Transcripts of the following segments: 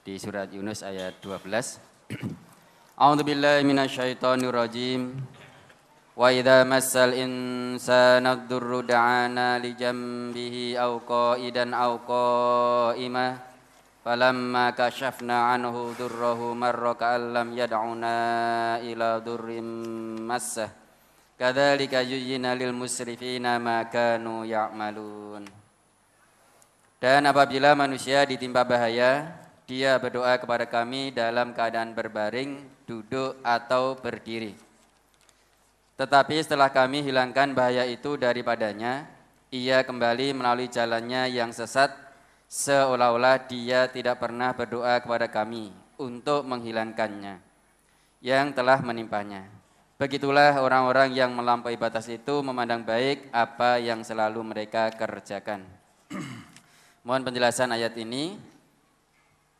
di surat Yunus ayat 12. A'udzubillahi minasyaitonirrajim. Wa idza massal insana ad-durru da'ana li jambihi aw qa'idan aw qa'imah falamma kashafna anhu durrahu marra ka'an lam yad'una ila durrim massah kadzalika yuyyina lil musrifina ma kanu ya'malun. Dan apabila manusia ditimpa bahaya, dia berdoa kepada kami dalam keadaan berbaring, duduk atau berdiri. Tetapi setelah kami hilangkan bahaya itu daripadanya, ia kembali melalui jalannya yang sesat, seolah-olah dia tidak pernah berdoa kepada kami untuk menghilangkannya yang telah menimpanya. Begitulah orang-orang yang melampaui batas itu memandang baik apa yang selalu mereka kerjakan. Mohon penjelasan ayat ini.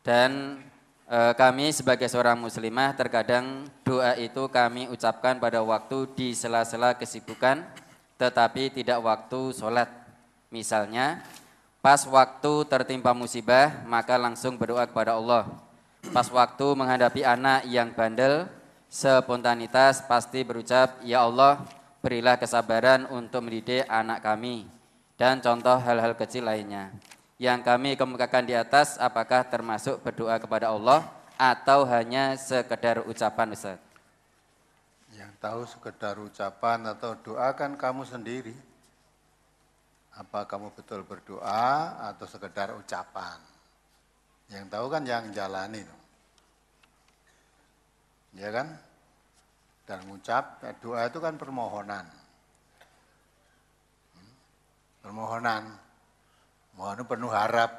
Dan kami sebagai seorang muslimah terkadang doa itu kami ucapkan pada waktu di sela-sela kesibukan tetapi tidak waktu sholat. Misalnya pas waktu tertimpa musibah maka langsung berdoa kepada Allah. Pas waktu menghadapi anak yang bandel, spontanitas pasti berucap, ya Allah berilah kesabaran untuk mendidik anak kami, dan contoh hal-hal kecil lainnya. Yang kami kemukakan di atas apakah termasuk berdoa kepada Allah atau hanya sekedar ucapan, Ustaz? Yang tahu sekedar ucapan atau doa kan kamu sendiri. Apa kamu betul berdoa atau sekedar ucapan? Yang tahu kan yang jalani. Ya kan? Dan mengucap, doa itu kan permohonan. Permohonan. Mohon penuh harap,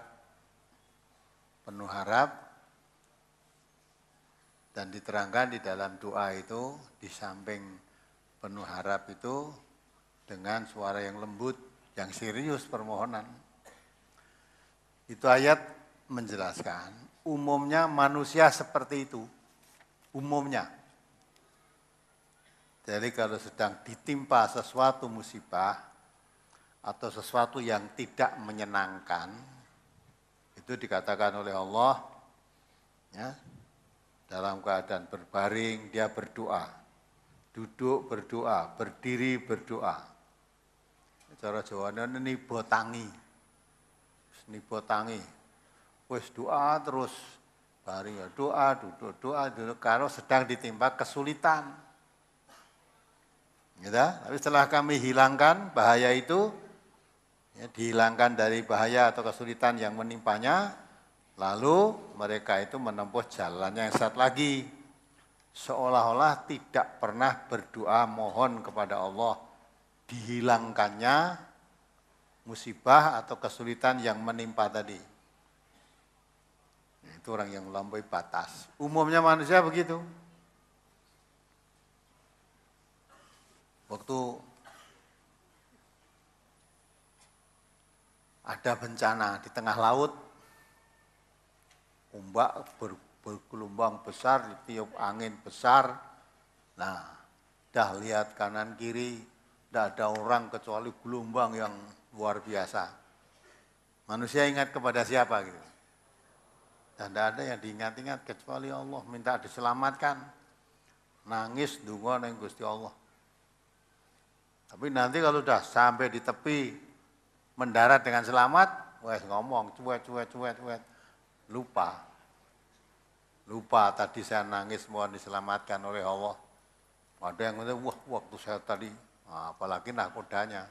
dan diterangkan di dalam doa itu, di samping penuh harap itu dengan suara yang lembut, yang serius permohonan. Itu ayat menjelaskan, umumnya manusia seperti itu, umumnya. Jadi kalau sedang ditimpa sesuatu musibah, atau sesuatu yang tidak menyenangkan, itu dikatakan oleh Allah, ya, dalam keadaan berbaring dia berdoa, duduk berdoa, berdiri berdoa. Cara Jawane nibo tangi, wis doa terus, baring doa, duduk kalau sedang ditimpa kesulitan. Gitu. Tapi setelah kami hilangkan bahaya itu, ya, dihilangkan dari bahaya atau kesulitan yang menimpanya, lalu mereka itu menempuh jalannya yang sesat lagi, seolah-olah tidak pernah berdoa mohon kepada Allah dihilangkannya musibah atau kesulitan yang menimpa tadi. Itu orang yang melampaui batas. Umumnya manusia begitu. Waktu ada bencana di tengah laut, ombak bergelombang besar, ditiup angin besar. Nah, dah lihat kanan kiri, tidak ada orang kecuali gelombang yang luar biasa. Manusia ingat kepada siapa gitu? Dan tidak ada yang diingat-ingat kecuali Allah, minta diselamatkan. Nangis donga ning Gusti Allah. Tapi nanti kalau sudah sampai di tepi, mendarat dengan selamat, wes ngomong cuek. Lupa tadi saya nangis mohon diselamatkan oleh Allah. Ada yang ngomong, wah waktu saya tadi, nah, apalagi nahkodanya,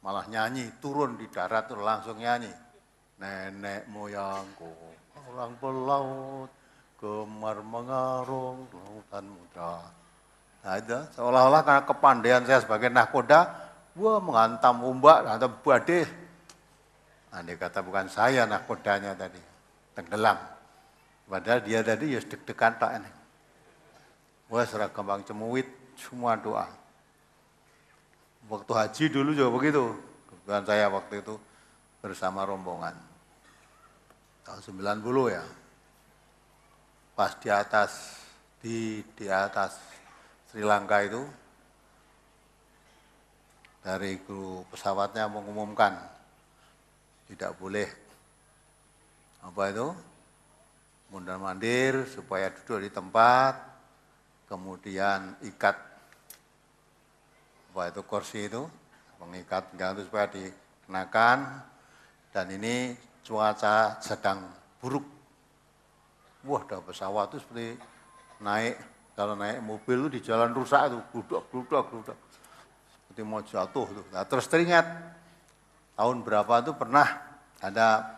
malah nyanyi, turun di darat langsung nyanyi. Nenek moyangku, orang pelaut, gemar mengarung lautan muda. Nah itu, seolah-olah karena kepandaian saya sebagai nahkoda, wah menghantam ombak atau badai. Andai kata bukan saya nahkodanya tadi, tenggelam. Padahal dia tadi ya deg-degan tak ini. Wah serah kembang cemuit, semua doa. Waktu haji dulu juga begitu. Kebetulan saya waktu itu bersama rombongan. Tahun 90 ya. Pas di atas Sri Lanka itu, dari kru pesawatnya mengumumkan tidak boleh apa itu Mondar-mandir supaya duduk di tempat, kemudian ikat apa itu kursi itu, pengikat itu supaya dikenakan, dan ini cuaca sedang buruk. Wah, ada pesawat itu seperti naik, kalau naik mobil itu di jalan rusak itu, gludak, seperti mau jatuh tuh. Nah, terus teringat tahun berapa itu pernah ada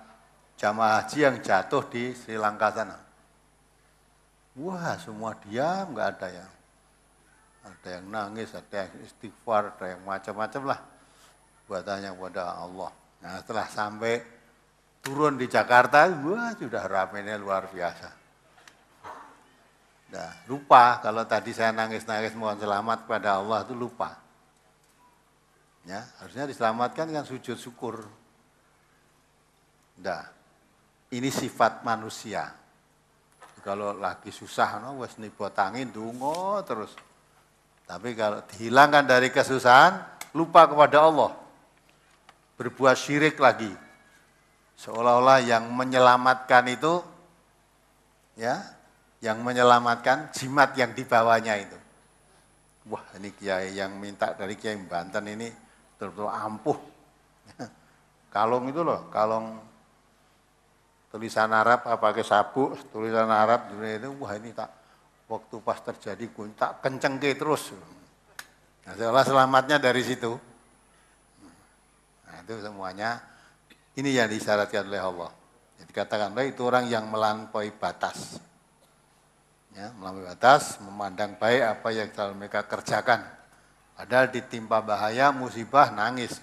jamaah haji yang jatuh di Sri Lanka sana. Wah, semua diam, nggak ada yang. Ada yang nangis, ada yang istighfar, ada yang macam-macam lah. Buatannya kepada Allah. Nah, setelah sampai turun di Jakarta, wah sudah ramainya luar biasa. Nah, lupa kalau tadi saya nangis-nangis mohon selamat kepada Allah itu lupa. Ya, harusnya diselamatkan kan sujud syukur. Nah, ini sifat manusia. Kalau lagi susah, wes nibot angin, dungo terus. Tapi kalau dihilangkan dari kesusahan, lupa kepada Allah. Berbuat syirik lagi. Seolah-olah yang menyelamatkan itu, ya, yang menyelamatkan jimat yang dibawanya itu. Wah, ini kiai yang minta dari Kiai Banten ini betul-betul ampuh. Kalung itu loh, kalung tulisan Arab, pakai sabuk, tulisan Arab itu, wah ini tak waktu pas terjadi gue tak kencengke terus. Nah, seolah selamatnya dari situ. Nah, itu semuanya ini yang disyaratkan oleh Allah. Jadi katakanlah itu orang yang melampaui batas. Ya, melampaui batas, memandang baik apa yang telah mereka kerjakan. Padahal ditimpa bahaya, musibah, nangis.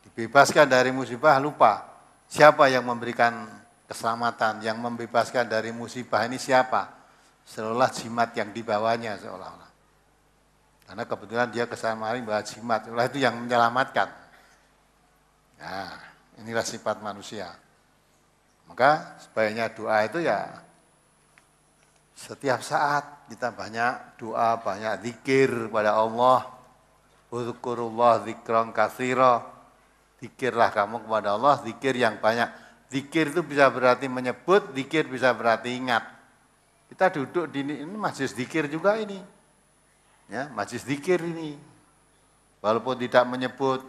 Dibebaskan dari musibah, lupa. Siapa yang memberikan keselamatan, yang membebaskan dari musibah ini siapa? Seolah jimat yang dibawanya seolah-olah. Karena kebetulan dia kesalahan bawa jimat, seolah itu yang menyelamatkan. Nah, inilah sifat manusia. Maka sebaiknya doa itu ya setiap saat kita banyak doa, banyak zikir kepada Allah. Uzkurullah zikran katsira. Zikirlah kamu kepada Allah, zikir yang banyak. Zikir itu bisa berarti menyebut, zikir bisa berarti ingat. Kita duduk di ini majelis zikir juga ini. Ya, majelis zikir ini. Walaupun tidak menyebut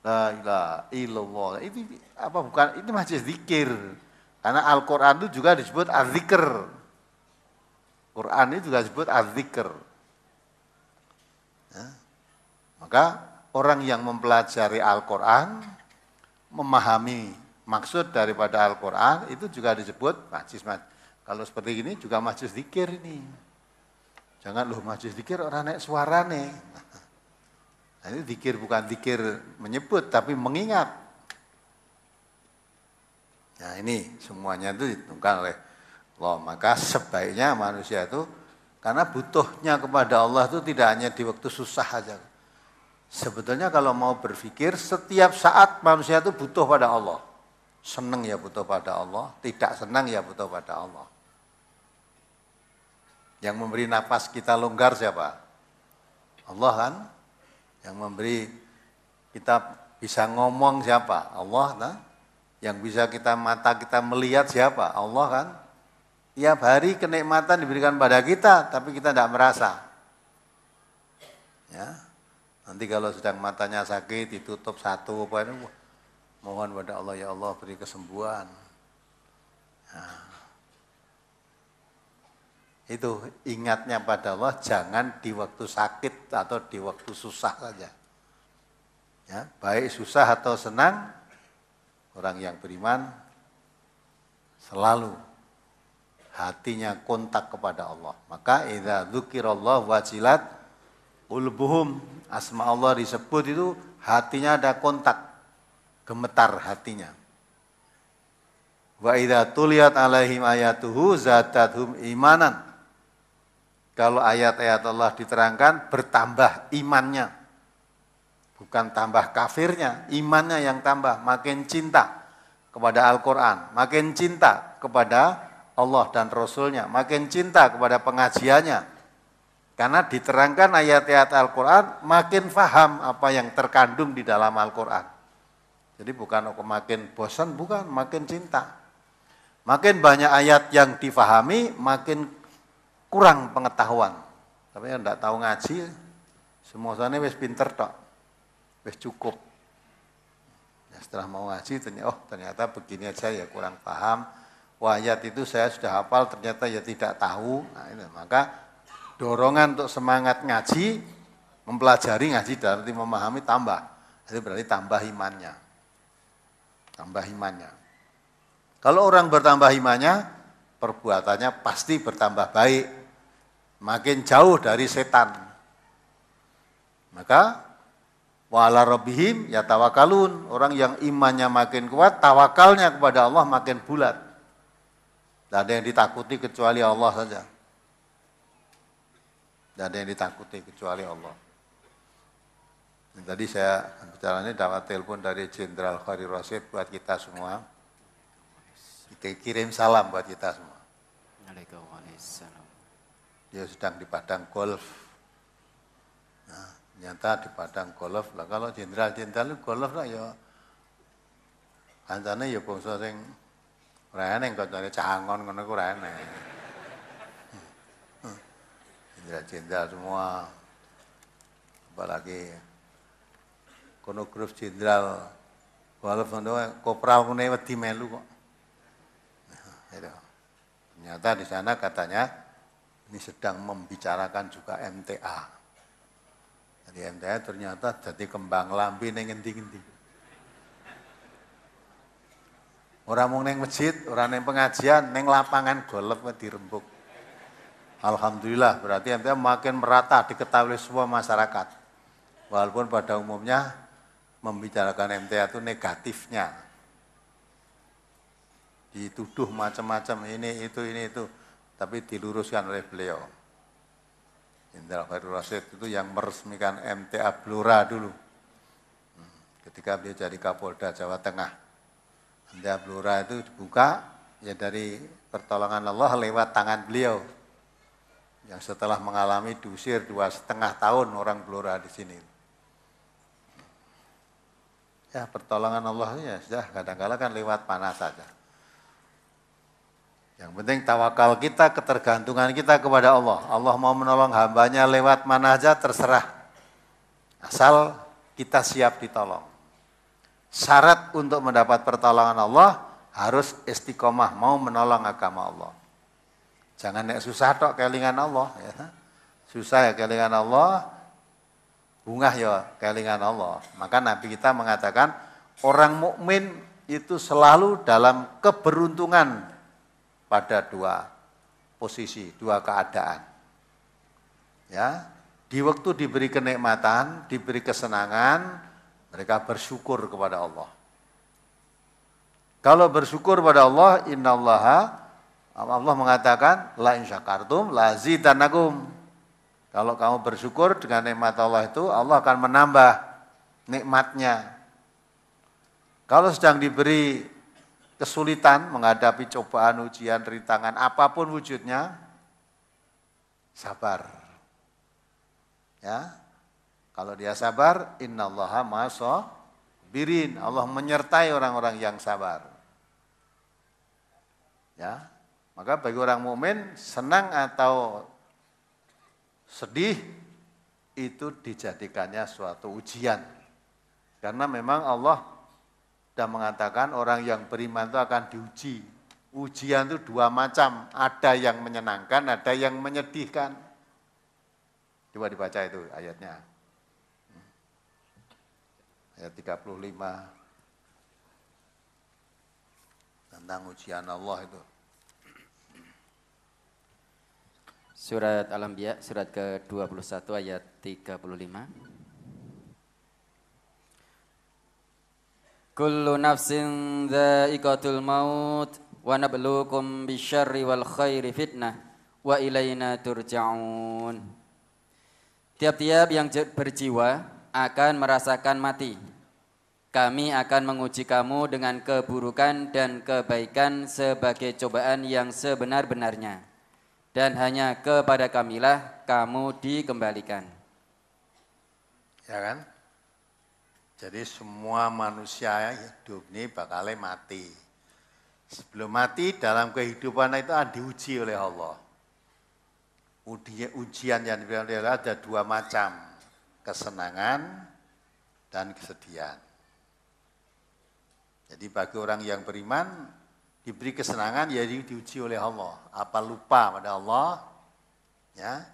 la ilaha illallah. Ini apa bukan? Ini majelis zikir. Karena Al-Qur'an itu juga disebut az-zikr. Quran ini juga disebut az-zikr. Ya. Maka orang yang mempelajari Al-Quran, memahami maksud daripada Al-Quran, itu juga disebut majlis. Kalau seperti ini juga majlis zikir ini. Jangan loh majlis zikir orang naik suara nih. Nah, ini zikir bukan zikir menyebut, tapi mengingat. Nah ini semuanya itu ditentukan oleh Allah. Maka sebaiknya manusia itu, karena butuhnya kepada Allah itu tidak hanya di waktu susah saja. Sebetulnya kalau mau berpikir, setiap saat manusia itu butuh pada Allah. Senang ya butuh pada Allah, tidak senang ya butuh pada Allah. Yang memberi nafas kita longgar siapa? Allah kan? Yang memberi kita bisa ngomong siapa? Allah kan? Yang bisa kita mata kita melihat siapa? Allah kan? Tiap hari kenikmatan diberikan pada kita, tapi kita tidak merasa. Ya. Nanti kalau sedang matanya sakit, ditutup satu, apa ini, mohon pada Allah, ya Allah beri kesembuhan. Nah, itu ingatnya pada Allah, jangan di waktu sakit atau di waktu susah saja. Ya, baik susah atau senang, orang yang beriman selalu hatinya kontak kepada Allah. Maka idza dzukirallah wajilat qulubuhum, asma Allah disebut itu hatinya ada kontak, gemetar hatinya. Wa idza tuliyat alaihim ayatuhu zadatuhum imanan. Kalau ayat-ayat Allah diterangkan bertambah imannya. Bukan tambah kafirnya, imannya yang tambah, makin cinta kepada Al-Qur'an, makin cinta kepada Allah dan Rasulnya, makin cinta kepada pengajiannya. Karena diterangkan ayat-ayat Al-Quran, makin faham apa yang terkandung di dalam Al-Quran. Jadi bukan makin bosan, bukan, makin cinta. Makin banyak ayat yang difahami, makin kurang pengetahuan. Tapi yang tidak tahu ngaji, semuanya wis pinter tok, wis cukup. Ya, setelah mau ngaji, ternyata begini aja ya kurang paham. Wah, ayat itu saya sudah hafal, ternyata ya tidak tahu. Nah, ini maka dorongan untuk semangat ngaji, mempelajari ngaji dalam arti memahami tambah. Itu berarti tambah imannya. Tambah imannya. Kalau orang bertambah imannya, perbuatannya pasti bertambah baik. Makin jauh dari setan. Maka wa'ala rabbihim yatawakalun. Orang yang imannya makin kuat, tawakalnya kepada Allah makin bulat. Tidak ada yang ditakuti kecuali Allah saja. Tidak ada yang ditakuti kecuali Allah. Dan tadi saya bicaranya dapat telepon dari Jenderal Khairul Rasyid buat kita semua. Kita kirim salam buat kita semua. Waalaikumsalam. Dia sedang di padang golf. Nah, ternyata di padang golf lah. Kalau jenderal-jenderal golf lah ya, kancane ya bangsa sing ora eneng kancane cangon ngono ku ora eneng. Jenderal-jenderal semua. Apalagi kono grup jenderal golf ngono kopral ngene wedi melu kok. Itu. Ternyata di sana katanya ini sedang membicarakan juga MTA. Jadi MTA ternyata jadi kembang lambi ning endi-endi. Ora mung ning masjid, ora ning pengajian, ning lapangan golf dirembuk. Alhamdulillah, berarti MTA makin merata diketahui semua masyarakat. Walaupun pada umumnya membicarakan MTA itu negatifnya. Dituduh macam-macam ini itu, tapi diluruskan oleh beliau. Jenderal Khairul Rasyid itu yang meresmikan MTA Blora dulu. Ketika beliau jadi Kapolda Jawa Tengah. MTA Blora itu dibuka ya dari pertolongan Allah lewat tangan beliau. Yang setelah mengalami diusir 2,5 tahun orang Blora di sini. Ya pertolongan Allah ya sudah kadang-kadang kan lewat panas saja. Yang penting tawakal kita, ketergantungan kita kepada Allah. Allah mau menolong hambanya lewat mana aja terserah. Asal kita siap ditolong. Syarat untuk mendapat pertolongan Allah harus istiqomah mau menolong agama Allah. Jangan nek susah tok kelingan Allah. Ya. Susah ya kelingan Allah, bungah ya kelingan Allah. Maka Nabi kita mengatakan orang mukmin itu selalu dalam keberuntungan pada dua posisi, dua keadaan. Ya, di waktu diberi kenikmatan, diberi kesenangan, mereka bersyukur kepada Allah. Kalau bersyukur kepada Allah, innallaha, Allah mengatakan la in syakartum la zidannakum. Kalau kamu bersyukur dengan nikmat Allah itu, Allah akan menambah nikmatnya. Kalau sedang diberi kesulitan menghadapi cobaan, ujian, rintangan, apapun wujudnya, sabar. Ya, kalau dia sabar, innallaha ma'as-sabirin. Allah menyertai orang-orang yang sabar. Ya, maka bagi orang mukmin senang atau sedih itu dijadikannya suatu ujian. Karena memang Allah sudah mengatakan orang yang beriman itu akan diuji. Ujian itu dua macam, ada yang menyenangkan, ada yang menyedihkan. Coba dibaca itu ayatnya. Ayat 35 tentang ujian Allah itu. Surat Al-Anbiya, surat ke-21 ayat 35. Kullu nafsin dha'iqatul maut wa nabluukum bisyarri wal khairi fitnah wa ilaina turja'un. Tiap-tiap yang berjiwa akan merasakan mati. Kami akan menguji kamu dengan keburukan dan kebaikan sebagai cobaan yang sebenar-benarnya. Dan hanya kepada kamilah kamu dikembalikan. Ya kan? Jadi semua manusia hidup ini bakal mati. Sebelum mati dalam kehidupan itu diuji oleh Allah. Ujian yang diberikan oleh Allah ada dua macam, kesenangan dan kesedihan. Jadi bagi orang yang beriman diberi kesenangan ya diuji oleh Allah. Apa lupa pada Allah, ya?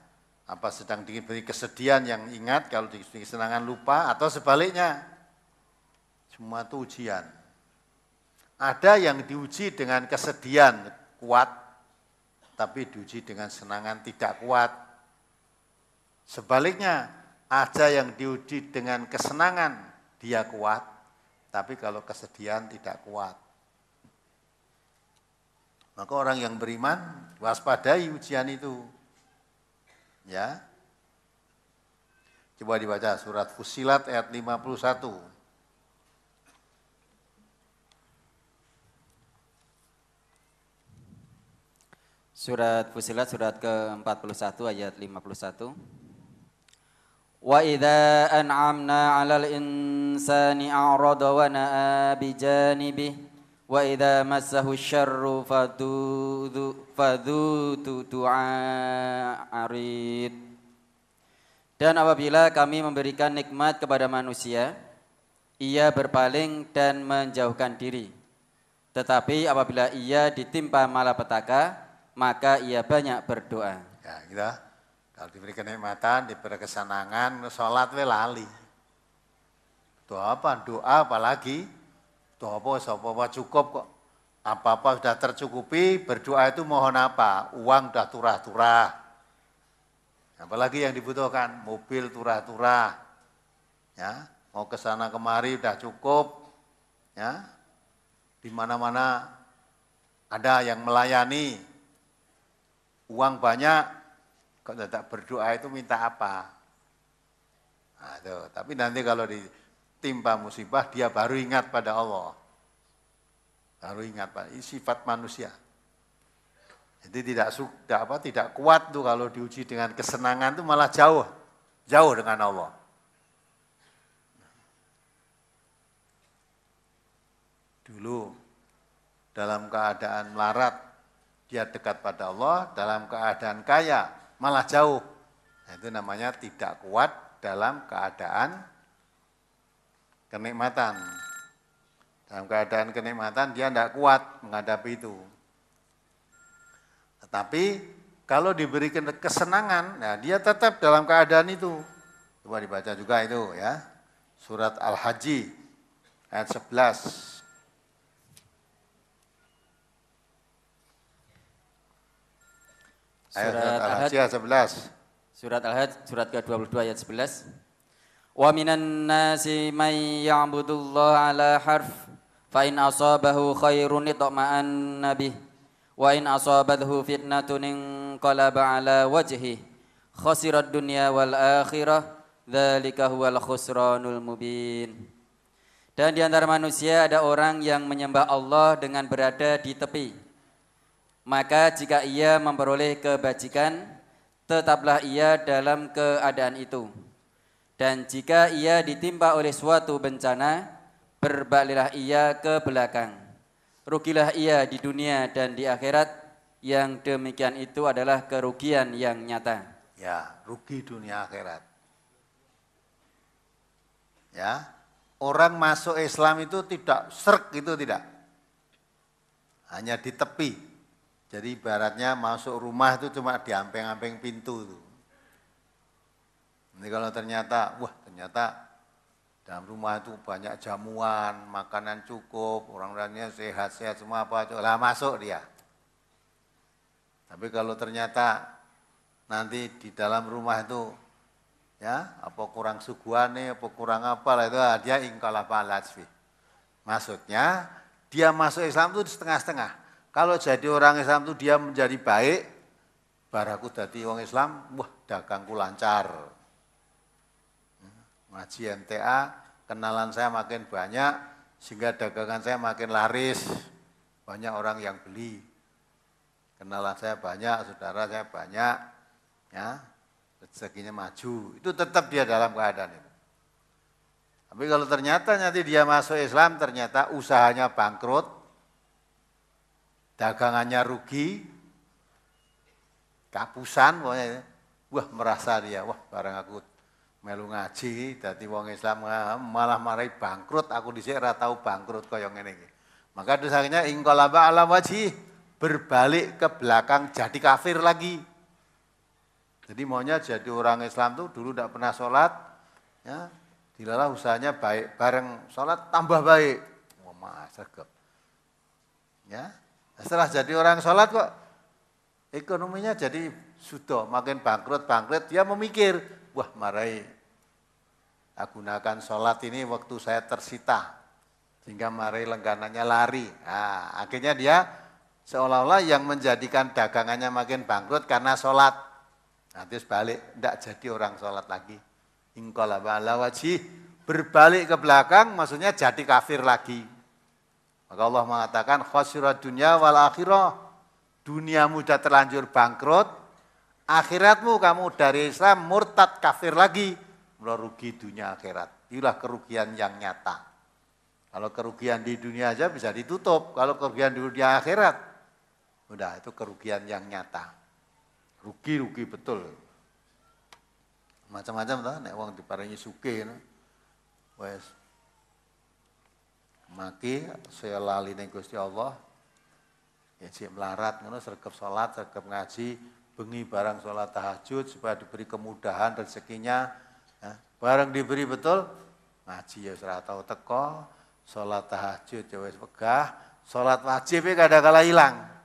Apa sedang diberi kesedihan yang ingat kalau diberi kesenangan lupa atau sebaliknya. Semua itu ujian. Ada yang diuji dengan kesedihan kuat, tapi diuji dengan senangan tidak kuat. Sebaliknya, ada yang diuji dengan kesenangan, dia kuat, tapi kalau kesedihan tidak kuat. Maka orang yang beriman, waspadai ujian itu. Ya. Coba dibaca surat Fussilat ayat 51. Surat Fussilat surat ke-41 ayat 51. Wa idza an'amna 'alal insani a'rada wa na'a bijanibihi wa idza massahu syarru fadhu arid. Dan apabila kami memberikan nikmat kepada manusia, ia berpaling dan menjauhkan diri. Tetapi apabila ia ditimpa malapetaka, maka ia banyak berdoa. Ya, kita kalau diberi kenikmatan, diberi kesenangan, sholat we lali. Doa apa? Doa apalagi? Doa apa cukup kok. Apa-apa sudah tercukupi, berdoa itu mohon apa? Uang sudah turah-turah. Apalagi yang dibutuhkan? Mobil turah-turah. Ya, mau ke sana kemari sudah cukup. Ya. Di mana-mana ada yang melayani. Uang banyak, kalau tidak berdoa itu minta apa? Nah, tuh. Tapi nanti kalau ditimpa musibah, dia baru ingat pada Allah. Baru ingat, Pak. Ini sifat manusia. Jadi tidak kuat tuh kalau diuji dengan kesenangan itu malah jauh dengan Allah. Dulu dalam keadaan melarat, dia dekat pada Allah, dalam keadaan kaya malah jauh. Nah, itu namanya tidak kuat dalam keadaan kenikmatan. Dalam keadaan kenikmatan dia tidak kuat menghadapi itu. Tetapi kalau diberikan kesenangan, nah dia tetap dalam keadaan itu. Coba dibaca juga itu ya. Surat Al-Haji ayat 11. Surat Al-Hajj ayat 11. Surat Al-Hajj surat ke-22 ayat 11. Wa minan nasi may ya'budullaha ala harf fa in asabahu khairun itma'anna bih wa in asabathu fitnatun inqalaba ala wajhi khasirat dunya wal akhirah dzalika huwal khusranul mubin. Dan di antara manusia ada orang yang menyembah Allah dengan berada di tepi. Maka jika ia memperoleh kebajikan, tetaplah ia dalam keadaan itu. Dan jika ia ditimpa oleh suatu bencana, berbaliklah ia ke belakang. Rugilah ia di dunia dan di akhirat, yang demikian itu adalah kerugian yang nyata. Ya, rugi dunia akhirat. Ya, orang masuk Islam itu tidak serk itu tidak. Hanya di tepi. Jadi ibaratnya masuk rumah itu cuma di ampeng-ampeng pintu itu. Ini kalau ternyata dalam rumah itu banyak jamuan, makanan cukup, orang-orangnya sehat-sehat semua lah masuk dia. Tapi kalau ternyata nanti di dalam rumah itu ya apa kurang suguhane, apa kurang apa lah itu dia ingkala palasfi. Maksudnya dia masuk Islam itu setengah-setengah. Kalau jadi orang Islam itu dia menjadi baik, baraku jadi orang Islam, wah dagangku lancar. Ngaji MTA, kenalan saya makin banyak, sehingga dagangan saya makin laris. Banyak orang yang beli. Kenalan saya banyak, saudara saya banyak, ya rezekinya maju. Itu tetap dia dalam keadaan itu. Tapi kalau ternyata nanti dia masuk Islam, ternyata usahanya bangkrut, dagangannya rugi, kapusan, pokoknya, wah merasa dia, wah barang aku melu ngaji, dadi wong Islam malah marai bangkrut, aku dhisik ora tau bangkrut kaya ngene iki. Maka dosanya ingqalaba ala wajhi, berbalik ke belakang jadi kafir lagi. Jadi maunya jadi orang Islam tuh dulu tidak pernah sholat, ya, dilalah usahanya baik, bareng sholat tambah baik. Wah, masregep. Ya, setelah jadi orang sholat kok ekonominya jadi sudah makin bangkrut, dia memikir, wah marai, aku gunakan sholat ini waktu saya tersita, sehingga marai lengganannya lari. Nah, akhirnya dia seolah-olah yang menjadikan dagangannya makin bangkrut karena sholat. Nanti balik, tidak jadi orang sholat lagi. Ingqalaba ala wajhi, berbalik ke belakang, maksudnya jadi kafir lagi. Maka Allah mengatakan, khasirat dunya wal akhirah. Duniamu sudah terlanjur bangkrut, akhiratmu kamu dari Islam murtad kafir lagi. Mulai rugi dunia akhirat. Itulah kerugian yang nyata. Kalau kerugian di dunia aja bisa ditutup. Kalau kerugian di dunia akhirat, udah itu kerugian yang nyata. Rugi betul. Macam-macam toh nek wong diparingi sugih wis maki saya lali ning Gusti Allah. Ya sik melarat ngono sregep salat, sregep ngaji, bengi barang salat tahajud supaya diberi kemudahan rezekinya. Ya, barang diberi betul ngaji ya wis ora tau teko, salat tahajud ya wis wegah, salat wajib kadang-kala ilang.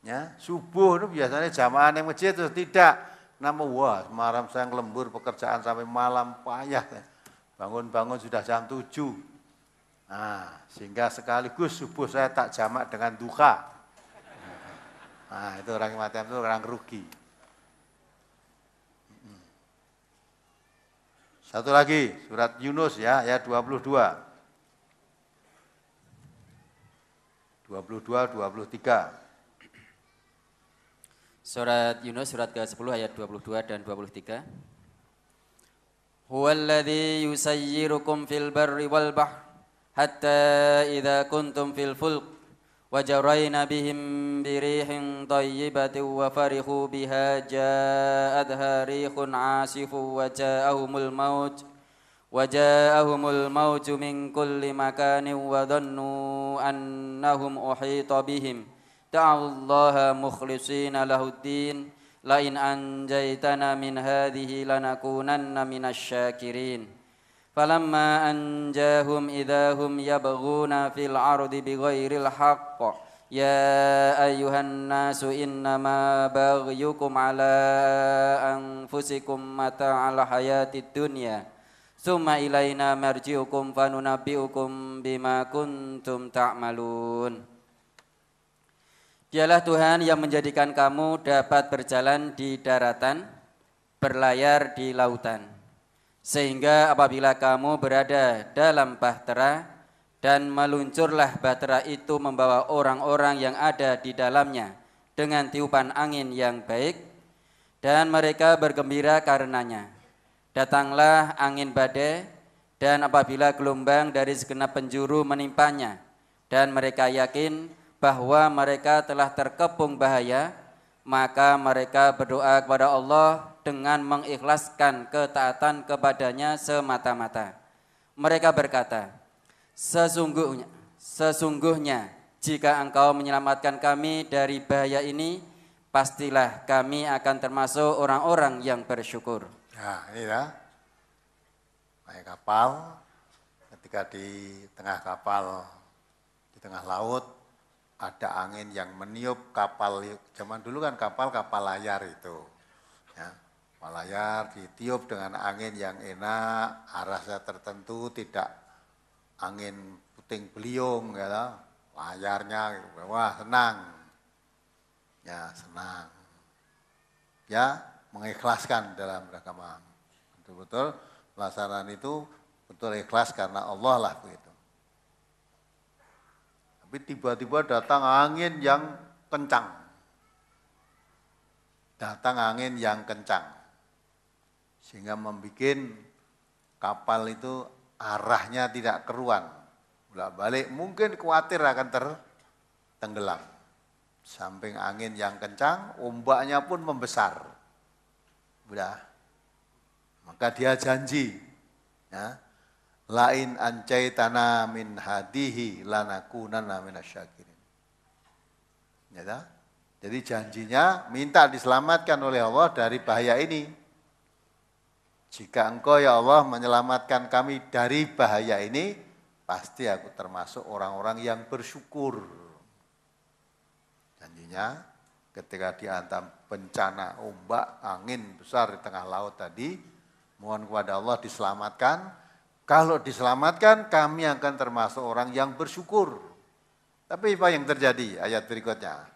Ya, subuh itu biasanya jamaah yang masjid itu tidak. Nama wah, malam saya lembur pekerjaan sampai malam payah. Bangun-bangun sudah jam 7. Nah, sehingga sekaligus subuh saya tak jamak dengan duha. Nah, itu orang macam itu orang rugi. Satu lagi, surat Yunus ya, ayat 22. 23. Surat Yunus surat ke-10 ayat 22 dan 23. Huwallazi yusayyirukum fil barri wal bahr hatta idza kuntum fil fulk wajarayna bihim birihin thayyibatin wa farihu biha ja'adha rihun 'asifun wa ja'ahumul maut min kulli makanin wa dhannu annahum uhita bihim ta'allaha mukhlishina lahuddin la in anjaytana min hadhihi lanakunanna minasy syakirin falamma anjahum idahum yabghuna fil ardi bighairil haqq ya ayyuhan nasu innama baghyukum ala anfusikum mata'al hayatid dunya summa ilaina marji'ukum fanunabbi'ukum bima kuntum ta'malun. Dialah Tuhan yang menjadikan kamu dapat berjalan di daratan, berlayar di lautan. Sehingga apabila kamu berada dalam bahtera dan meluncurlah bahtera itu membawa orang-orang yang ada di dalamnya dengan tiupan angin yang baik dan mereka bergembira karenanya. Datanglah angin badai dan apabila gelombang dari segenap penjuru menimpanya dan mereka yakin bahwa mereka telah terkepung bahaya, maka mereka berdoa kepada Allah dengan mengikhlaskan ketaatan kepadanya semata-mata. Mereka berkata, sesungguhnya jika engkau menyelamatkan kami dari bahaya ini, pastilah kami akan termasuk orang-orang yang bersyukur. Nah, inilah naik kapal, ketika di tengah kapal, di tengah laut, ada angin yang meniup kapal. Zaman dulu kan kapal layar itu. Ya, kapal layar ditiup dengan angin yang enak, arahnya tertentu, tidak angin puting beliung, ya, layarnya, wah senang. Ya senang. Ya mengikhlaskan dalam beragama. Betul-betul pelaksanaan itu betul ikhlas karena Allah lah begitu. Tapi tiba-tiba datang angin yang kencang. Sehingga membuat kapal itu arahnya tidak keruan. Bolak-balik mungkin khawatir akan tenggelam. Samping angin yang kencang, ombaknya pun membesar. Udah. Maka dia janji, ya, lain ancaitana min hadihi lanakunanna minasyakirin. Ya, tak? Jadi janjinya minta diselamatkan oleh Allah dari bahaya ini. Jika engkau ya Allah menyelamatkan kami dari bahaya ini, pasti aku termasuk orang-orang yang bersyukur. Janjinya ketika dihantam bencana ombak, angin besar di tengah laut tadi, mohon kepada Allah diselamatkan. Kalau diselamatkan kami akan termasuk orang yang bersyukur. Tapi apa yang terjadi? Ayat berikutnya.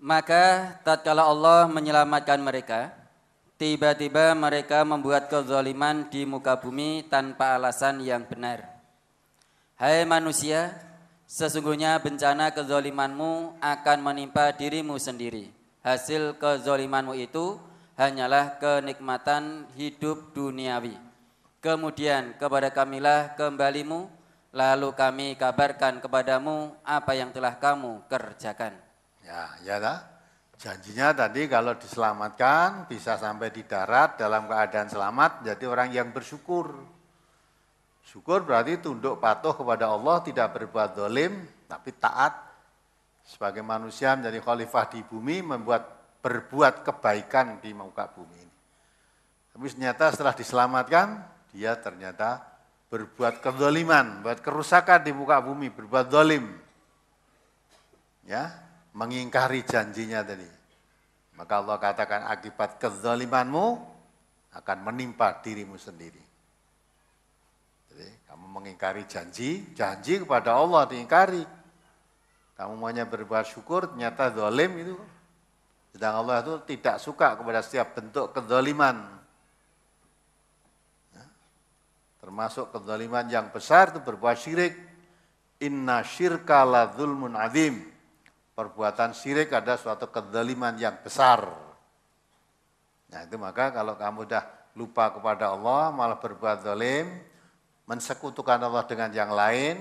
Maka tatkala Allah menyelamatkan mereka, tiba-tiba mereka membuat kezaliman di muka bumi tanpa alasan yang benar. Hai manusia, sesungguhnya bencana kezalimanmu akan menimpa dirimu sendiri. Hasil kezalimanmu itu hanyalah kenikmatan hidup duniawi. Kemudian kepada kamilah kembalimu, lalu kami kabarkan kepadamu apa yang telah kamu kerjakan. Ya tak? Janjinya tadi kalau diselamatkan bisa sampai di darat dalam keadaan selamat, jadi orang yang bersyukur. Syukur berarti tunduk patuh kepada Allah, tidak berbuat zalim, tapi taat. Sebagai manusia menjadi khalifah di bumi, berbuat kebaikan di muka bumi ini. Tapi ternyata setelah diselamatkan, dia ternyata berbuat kezaliman, buat kerusakan di muka bumi, berbuat zalim. Ya, mengingkari janjinya tadi. Maka Allah katakan akibat kezalimanmu akan menimpa dirimu sendiri. Jadi kamu mengingkari janji kepada Allah diingkari. Kamu maunya berbuat syukur, ternyata zalim itu. Sedang Allah itu tidak suka kepada setiap bentuk kezaliman. Ya. Termasuk kezaliman yang besar itu berbuat syirik. Inna syirka la dzulmun adzim. Perbuatan syirik ada suatu kezaliman yang besar. Nah itu maka kalau kamu sudah lupa kepada Allah, malah berbuat zalim, mensekutukan Allah dengan yang lain,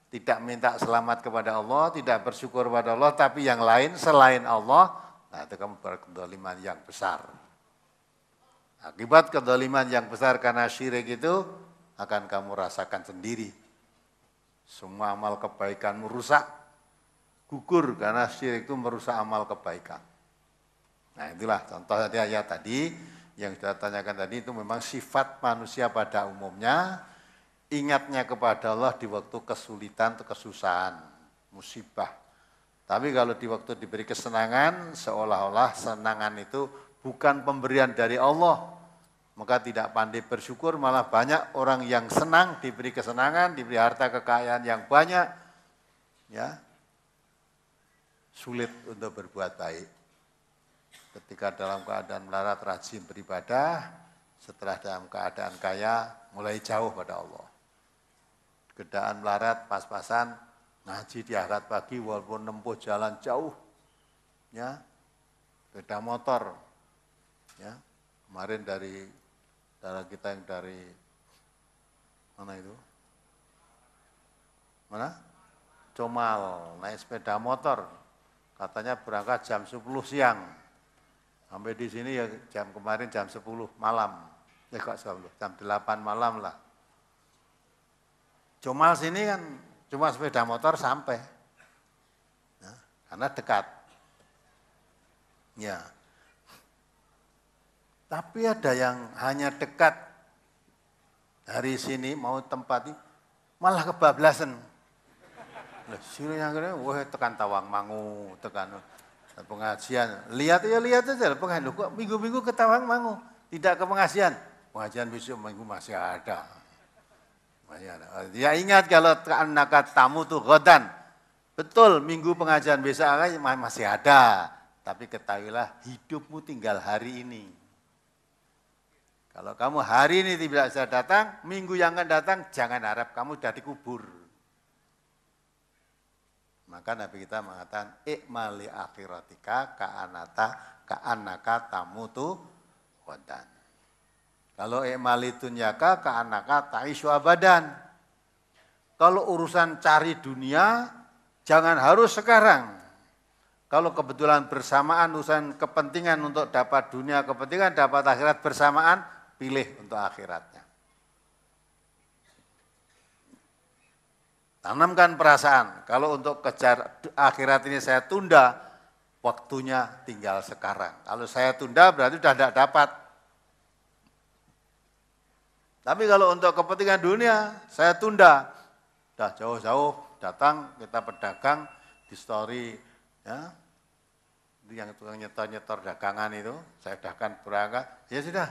tidak minta selamat kepada Allah, tidak bersyukur kepada Allah, tapi yang lain selain Allah, nah itu kamu berkezaliman yang besar. Akibat kezaliman yang besar karena syirik itu akan kamu rasakan sendiri. Semua amal kebaikanmu rusak. Gugur karena syirik itu merusak amal kebaikan. Nah itulah contoh ayat tadi yang sudah tanyakan tadi, itu memang sifat manusia pada umumnya, ingatnya kepada Allah di waktu kesulitan atau kesusahan, musibah. Tapi kalau di waktu diberi kesenangan, seolah-olah senangan itu bukan pemberian dari Allah, maka tidak pandai bersyukur, malah banyak orang yang senang, diberi kesenangan, diberi harta kekayaan yang banyak, ya, sulit untuk berbuat baik. Ketika dalam keadaan melarat rajin beribadah, setelah dalam keadaan kaya mulai jauh pada Allah. Keadaan melarat pas-pasan ngaji di akad pagi walaupun nempuh jalan jauh, ya, sepeda motor, ya. Kemarin dari saudara kita yang dari mana itu? Mana? Comal, naik sepeda motor. Katanya berangkat jam 10 siang. Sampai di sini ya kemarin jam 10 malam. Kok 10, jam 8 malam lah. Comal sini kan cuma sepeda motor sampai. Nah, karena dekat. Ya. Tapi ada yang hanya dekat dari sini mau tempat ini malah kebablasan. Sini yang kena, wah tekan Tawangmangu, tekan pengajian. Lihat aja pengajian. Kok minggu-minggu ke Tawangmangu, tidak ke pengajian. Pengajian besok minggu masih ada. Ya ingat kalau anak tamu tuh godan. Betul, minggu pengajian besok masih ada. Tapi ketahuilah hidupmu tinggal hari ini. Kalau kamu hari ini tidak bisa datang, minggu yang akan datang jangan harap kamu sudah dikubur. Maka Nabi kita mengatakan ikmali akhiratika ka'annaka tamutu ghadan. Kalau ikmali dunyaka ka'annaka ta'isyu abadan. Kalau urusan cari dunia jangan harus sekarang. Kalau kebetulan bersamaan urusan kepentingan untuk dapat dunia, kepentingan dapat akhirat bersamaan, pilih untuk akhiratnya. Tanamkan perasaan, kalau untuk kejar akhirat ini saya tunda, waktunya tinggal sekarang. Kalau saya tunda berarti sudah tidak dapat. Tapi kalau untuk kepentingan dunia, saya tunda. Sudah jauh-jauh datang, kita pedagang di story, ya, itu yang tukang nyetor-nyetor dagangan itu, saya dagangkan berangkat, ya sudah,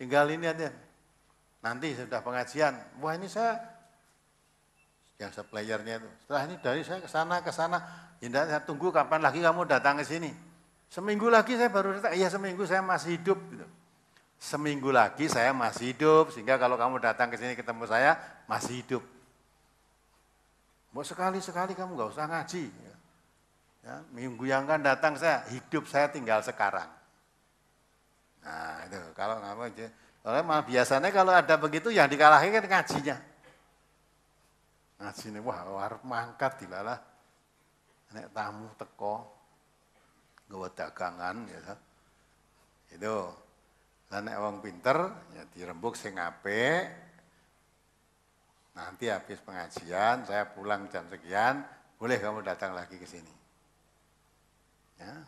tinggal ini aja. Nanti sudah pengajian, wah ini saya, yang suppliernya itu, setelah ini dari saya ke sana, ya saya tunggu kapan lagi kamu datang ke sini. Seminggu lagi saya baru datang, iya seminggu saya masih hidup. Gitu. Seminggu lagi saya masih hidup, sehingga kalau kamu datang ke sini ketemu saya, masih hidup. Mau sekali-sekali kamu nggak usah ngaji. Ya, minggu yang akan datang saya, hidup saya tinggal sekarang. Nah itu, kalau nggak mau, malah biasanya kalau ada begitu, yang dikalahin kan ngajinya. Ngaji ini, wah harus mangkat dilalah. Nek tamu teko, gawe dagangan, gitu. Itu. Dan nek wong pinter, ya dirembuk sing apik. Nanti habis pengajian, saya pulang jam sekian, boleh kamu datang lagi ke sini. Ya.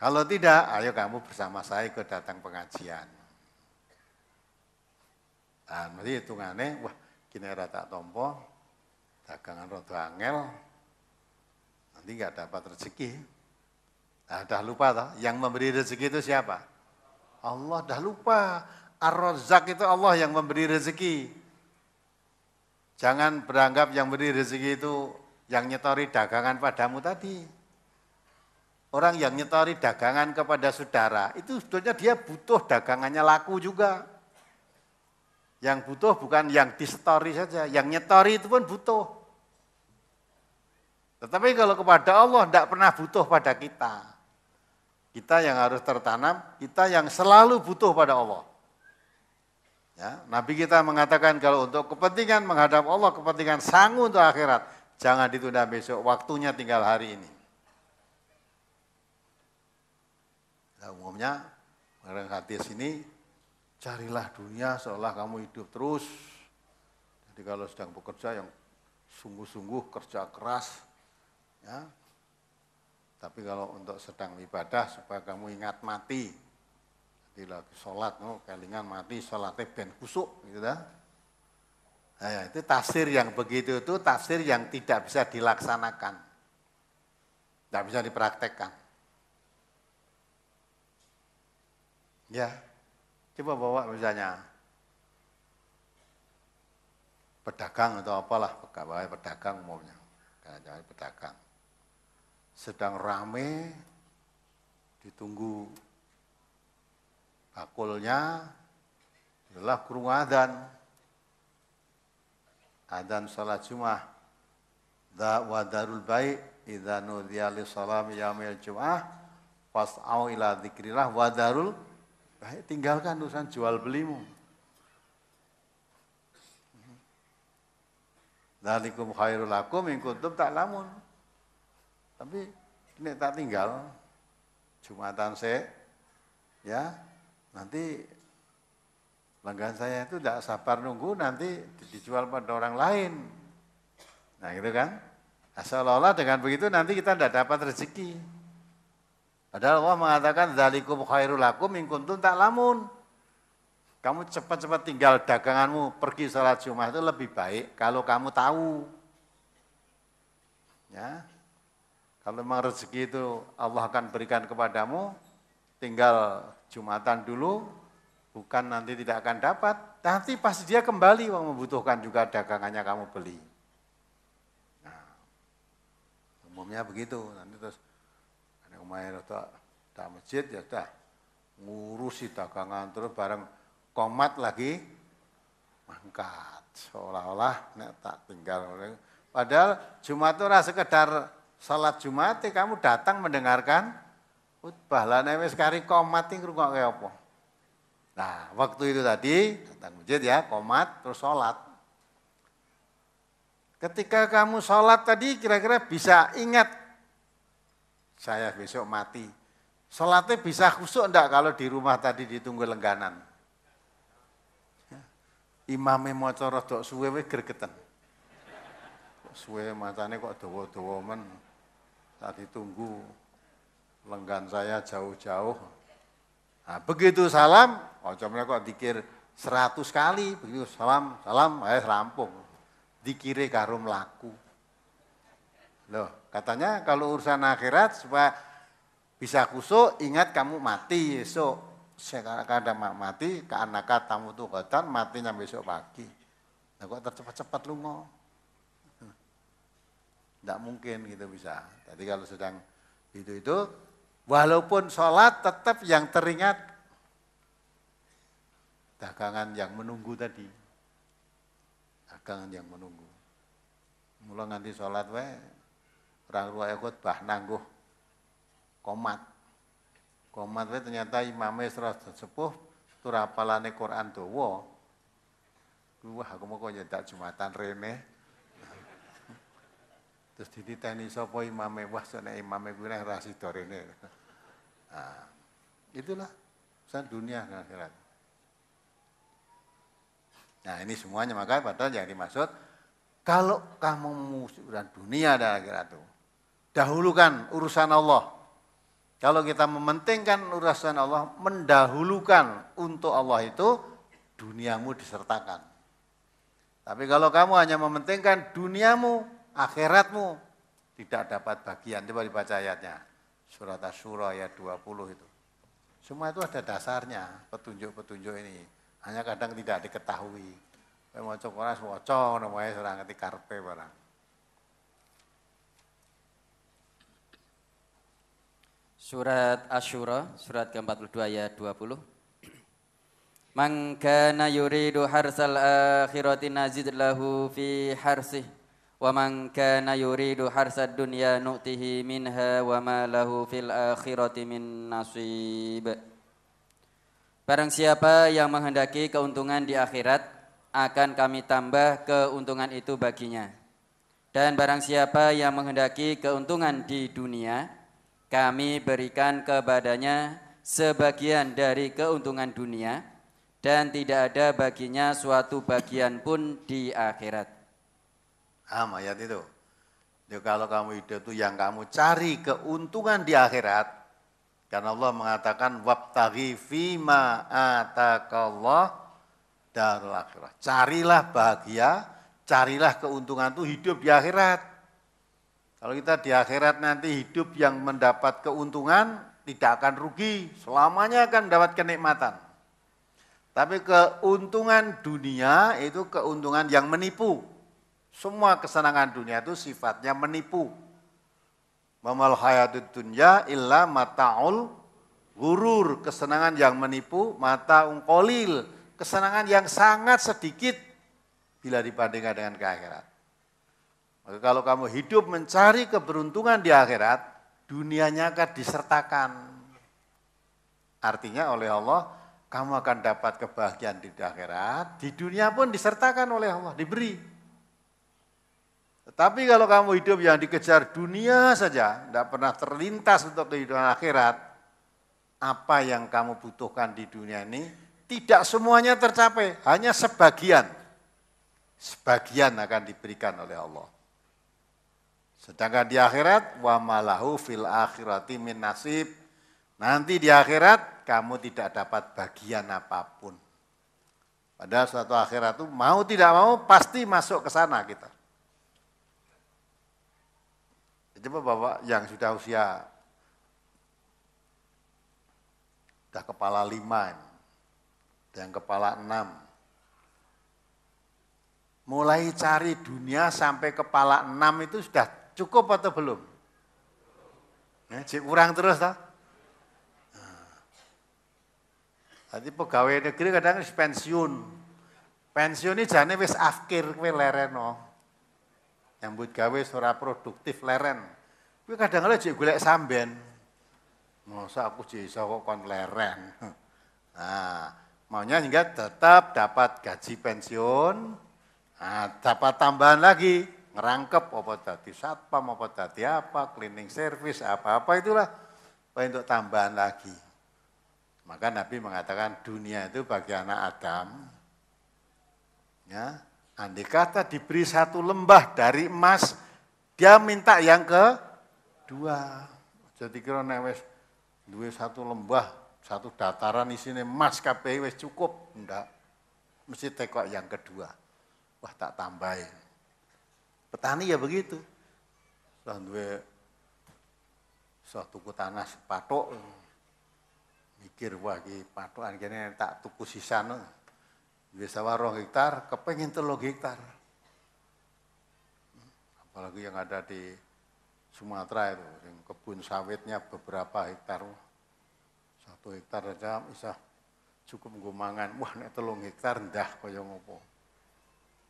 Kalau tidak, ayo kamu bersama saya ikut datang pengajian. Nah, mesti hitungannya, wah, kini tak tompo, dagangan rada angel, nanti nggak dapat rezeki. Nah, dah lupa toh, yang memberi rezeki itu siapa? Allah, dah lupa. Ar-Razzaq itu Allah yang memberi rezeki. Jangan beranggap yang memberi rezeki itu yang nyetori dagangan padamu tadi. Orang yang nyetori dagangan kepada saudara, itu sebetulnya dia butuh dagangannya laku juga. Yang butuh bukan yang disetori saja, yang nyetori itu pun butuh. Tetapi kalau kepada Allah tidak pernah butuh pada kita. Kita yang harus tertanam, kita yang selalu butuh pada Allah. Ya, Nabi kita mengatakan kalau untuk kepentingan menghadap Allah, kepentingan sanggup untuk akhirat, jangan ditunda besok, waktunya tinggal hari ini. Nah, umumnya, orang hadis ini, carilah dunia seolah kamu hidup terus. Jadi kalau sedang bekerja yang sungguh-sungguh, kerja keras, ya. Tapi kalau untuk sedang ibadah supaya kamu ingat mati, jadi lagi sholat, kelingan mati, sholatnya ben khusuk, gitu dah. Nah, itu tafsir yang begitu itu tafsir yang tidak bisa dilaksanakan, tidak bisa dipraktekkan. Ya, coba bawa misalnya pedagang atau apalah, pegawai pedagang umumnya, kayak pedagang. Sedang rame, ditunggu bakulnya, adalah kurung adzan. Adzan salat Jumat. Wa darul bai' idza nudiya li shalami yaumil Jum'ah fas'au ila dzikrillah wa darul bai', tinggalkan urusan jual belimu. Dzalikum khairul lakum in kuntum ta'lamun. Tapi ini tak tinggal, Jumatan ya nanti pelanggan saya itu tidak sabar nunggu, nanti dijual pada orang lain. Nah gitu kan, seolah-olah dengan begitu nanti kita tidak dapat rezeki. Padahal Allah mengatakan, dzalikum khairul lakum in kuntum ta'lamun. Kamu cepat-cepat tinggal daganganmu, pergi salat Jumat itu lebih baik kalau kamu tahu. Ya. Kalau memang rezeki itu Allah akan berikan kepadamu, tinggal Jumatan dulu, bukan nanti tidak akan dapat, nanti pasti dia kembali membutuhkan juga dagangannya kamu beli. Nah, umumnya begitu, nanti terus ada kemarin tak masjid ya sudah ngurusi dagangan terus bareng komat lagi mangkat, seolah-olah nek tak tinggal. Padahal Jumat itu ora sekedar salat Jumat, kamu datang mendengarkan khutbah. Lah nek wis kari qomat iki ngrungokke apa? Nah, waktu itu tadi datang masjid ya, qomat terus salat. Ketika kamu salat tadi kira-kira bisa ingat saya besok mati. Sholatnya bisa khusyuk enggak kalau di rumah tadi ditunggu lengganan? Imame maca rada suwe wis gregeten. Kok suwe macane kok dawa-dawa men. Saat ditunggu lenggan saya jauh-jauh. Nah, begitu salam, ocomnya kok dikir 100 kali, begitu salam, rampung. Dikire karo mlaku. Loh, katanya kalau urusan akhirat supaya bisa khusyuk, ingat kamu mati esok. Kadang mati, keanakan tamu tuh kotan, matinya besok pagi. Nah kok tercepat-cepat lu mau? Tidak mungkin gitu bisa. Jadi kalau sedang itu, walaupun sholat tetap yang teringat dagangan yang menunggu tadi. Dagangan yang menunggu. Mula nganti sholat wae, orang ruwaya khutbah nangguh komat. Komat wae ternyata imamnya serasa sepuh, tur apalane Quran dawa. Wah aku mau kok nyedak Jumatan rene. Terus dititeni sapa imame, wah sene imame kuwi nek ra sida rene. Nah, itulah urusan dunia dan akhirat. Nah, ini semuanya maka padahal yang dimaksud kalau kamu urusan dunia dan akhirat itu dahulukan urusan Allah. Kalau kita mementingkan urusan Allah, mendahulukan untuk Allah itu duniamu disertakan. Tapi kalau kamu hanya mementingkan duniamu, akhiratmu tidak dapat bagian. Coba dibaca ayatnya. Surat Asy-Syura ayat 20 itu. Semua itu ada dasarnya, petunjuk-petunjuk ini. Hanya kadang tidak diketahui. Mau Quran waca namanya ora ngerti karepe barang. Surat Asy-Syura, surat ke-42 ayat 20. Man kana yuridu harsal akhirati nazid lahu fi harsih wa man kana yuridu harsad dunya nu'tihi minha wa ma lahu fil akhirati min nasib. Barang siapa yang menghendaki keuntungan di akhirat, akan kami tambah keuntungan itu baginya. Dan barang siapa yang menghendaki keuntungan di dunia, kami berikan kepadanya sebagian dari keuntungan dunia, dan tidak ada baginya suatu bagian pun di akhirat. Ayat itu. Jadi kalau kamu hidup itu yang kamu cari keuntungan di akhirat, karena Allah mengatakan wabtaghi fima atakallah darul akhirah. Carilah bahagia, carilah keuntungan itu hidup di akhirat. Kalau kita di akhirat nanti hidup yang mendapat keuntungan, tidak akan rugi, selamanya akan mendapat kenikmatan. Tapi keuntungan dunia itu keuntungan yang menipu. Semua kesenangan dunia itu sifatnya menipu. Mamal hayatud dunya illa mata'ul ghurur, kesenangan yang menipu, mata'un qalil, kesenangan yang sangat sedikit bila dibandingkan dengan akhirat. Maka kalau kamu hidup mencari keberuntungan di akhirat, dunianya akan disertakan. Artinya oleh Allah, kamu akan dapat kebahagiaan di akhirat, di dunia pun disertakan oleh Allah, diberi. Tetapi kalau kamu hidup yang dikejar dunia saja, tidak pernah terlintas untuk kehidupan akhirat, apa yang kamu butuhkan di dunia ini, tidak semuanya tercapai, hanya sebagian. Sebagian akan diberikan oleh Allah. Sedangkan di akhirat, wa malahu fil akhirati min nasib. Nanti di akhirat, kamu tidak dapat bagian apapun. Padahal suatu akhirat itu mau tidak mau pasti masuk ke sana kita. Coba Bapak yang sudah usia, sudah kepala 5, yang kepala 6. Mulai cari dunia sampai kepala 6 itu sudah cukup atau belum? Kurang terus toh? Jadi pegawai negeri kadang pensiun. Pensiun ini jane wis akhir kowe lereno. Nyambut gawe ora produktif leren. Kowe kadang-kadang jek golek samben. Masa aku jek iso kok kon leren. Nah, maunya hingga tetap dapat gaji pensiun. Nah, dapat tambahan lagi, ngerangkep apa tadi satpam, apa tadi apa, cleaning service, apa-apa itulah untuk tambahan lagi. Maka Nabi mengatakan dunia itu bagi anak Adam, ya, andai kata diberi satu lembah dari emas, dia minta yang kedua. Jadi kira wis duwe satu lembah, satu dataran isinya emas kabeh wis cukup, enggak. Mesti tekok yang kedua. Wah, tak tambahin. Petani ya begitu. Sudah duwe tuku tanah sepatok, mikir wah iki patokan kene tak tuku sisan. Duwe sawah 2 hektar, kepengin 3 hektar. Apalagi yang ada di Sumatera itu, yang kebun sawitnya beberapa hektar. 1 hektar aja bisa cukup nggo mangan. Wah, nek 3 hektar ndah kaya ngopo.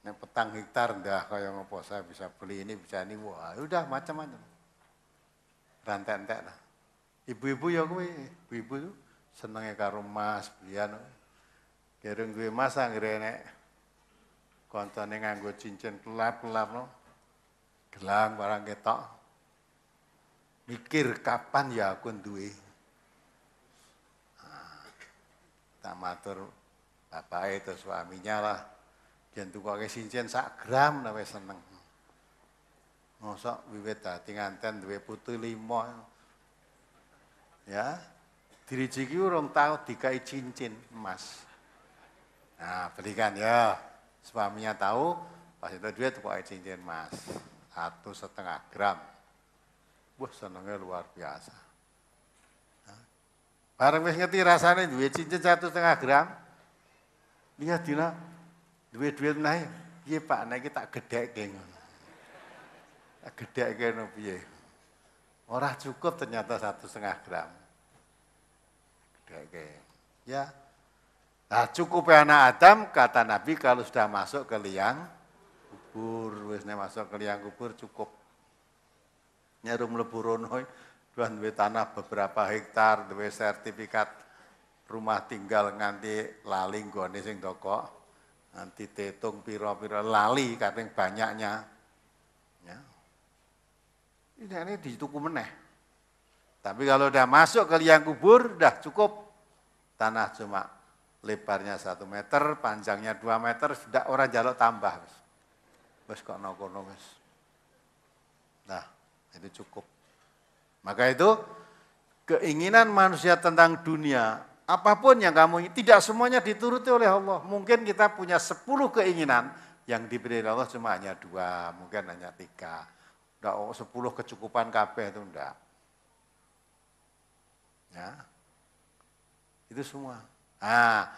Nek 4 hektar ndah kaya ngopo, saya bisa beli ini, bisa ini. Wah, udah macam-macam. Rantek-entek lah. Ibu-ibu ya kuwi, ibu-ibu itu senenge karo emas, belian. Gereng duwe emas anggere nek koncone nganggo cincin kelap-kelap no. Gelang barang ketok. Mikir kapan ya aku duwe. Tak matur bapak itu suaminya lah. Yen tukake cincin 1 gram lah wis seneng. Mosok wiwit dadi nganten duwe putu 5. Ya. Diriji ki urung tau dikai cincin emas. Nah, belikan ya. Suaminya tahu pas itu duit tukake cincin emas 1,5 gram. Wah, senengnya luar biasa. Bareng wis ngerti rasane duwe cincin 1,5 gram. Lihat dina duwe duit meneh. Piye Pak, nek iki tak gedhekke ngono. Tak gedhekke no piye? Ora cukup ternyata 1,5 gram. Gedhekke. Ya. Nah, cukup anak Adam kata Nabi kalau sudah masuk ke liang kubur, wis nek masuk ke liang kubur cukup. Nyarum mlebu rono duwe tanah beberapa hektar, duwe sertifikat rumah tinggal nganti lali nggone sing toko, nganti tetung pira-pira lali kating banyaknya. Ya. Ini dituku meneh. Tapi kalau udah masuk ke liang kubur, udah cukup. Tanah cuma lebarnya 1 meter, panjangnya 2 meter, sudah orang jaluk tambah. Wes kok nokono wes. Nah, itu cukup. Maka itu keinginan manusia tentang dunia, apapun yang kamu ingin, tidak semuanya dituruti oleh Allah. Mungkin kita punya 10 keinginan, yang diberi Allah cuma hanya 2, mungkin hanya 3. Enggak, 10 kecukupan kabeh itu enggak. Ya. Itu semua. Nah,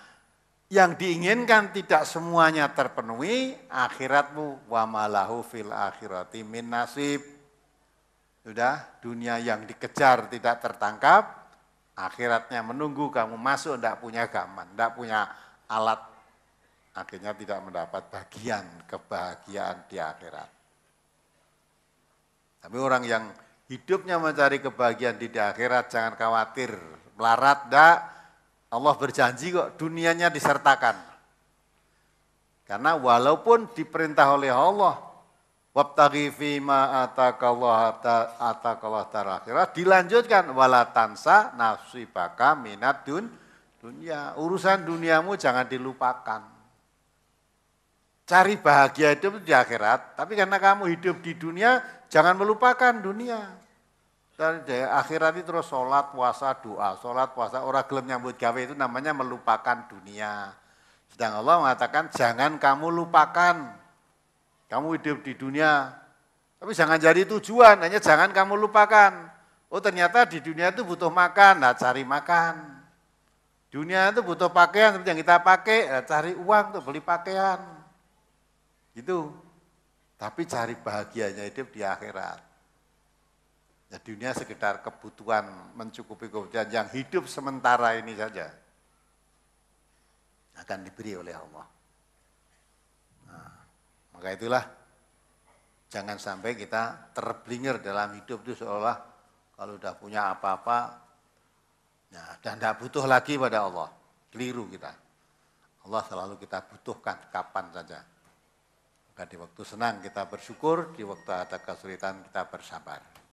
yang diinginkan tidak semuanya terpenuhi, akhiratmu wa malahu fil akhirati min nasib. Sudah, dunia yang dikejar tidak tertangkap, akhiratnya menunggu kamu masuk, tidak punya gaman, tidak punya alat, akhirnya tidak mendapat bagian kebahagiaan di akhirat. Tapi orang yang hidupnya mencari kebahagiaan di akhirat, jangan khawatir, melarat, tidak. Allah berjanji kok dunianya disertakan. Karena walaupun diperintah oleh Allah, wabtaghi fima atakallah tarakhirat, dilanjutkan wala tansa nasibaka minad dunya. Urusan duniamu jangan dilupakan. Cari bahagia hidup di akhirat, tapi karena kamu hidup di dunia, jangan melupakan dunia. Dari akhirat itu terus sholat, puasa, doa, sholat, puasa, orang gelem nyambut gawe itu namanya melupakan dunia. Sedang Allah mengatakan jangan kamu lupakan. Kamu hidup di dunia, tapi jangan jadi tujuan, hanya jangan kamu lupakan. Oh ternyata di dunia itu butuh makan, nah cari makan. Dunia itu butuh pakaian, seperti yang kita pakai, nah cari uang untuk beli pakaian. Gitu. Tapi cari bahagianya hidup di akhirat. Ya, dunia sekedar kebutuhan, mencukupi kebutuhan yang hidup sementara ini saja. Akan diberi oleh Allah. Nah, maka itulah, jangan sampai kita terblinger dalam hidup itu seolah kalau udah punya apa-apa, ya, dan tidak butuh lagi pada Allah. Keliru kita. Allah selalu kita butuhkan kapan saja. Maka di waktu senang kita bersyukur, di waktu ada kesulitan kita bersabar.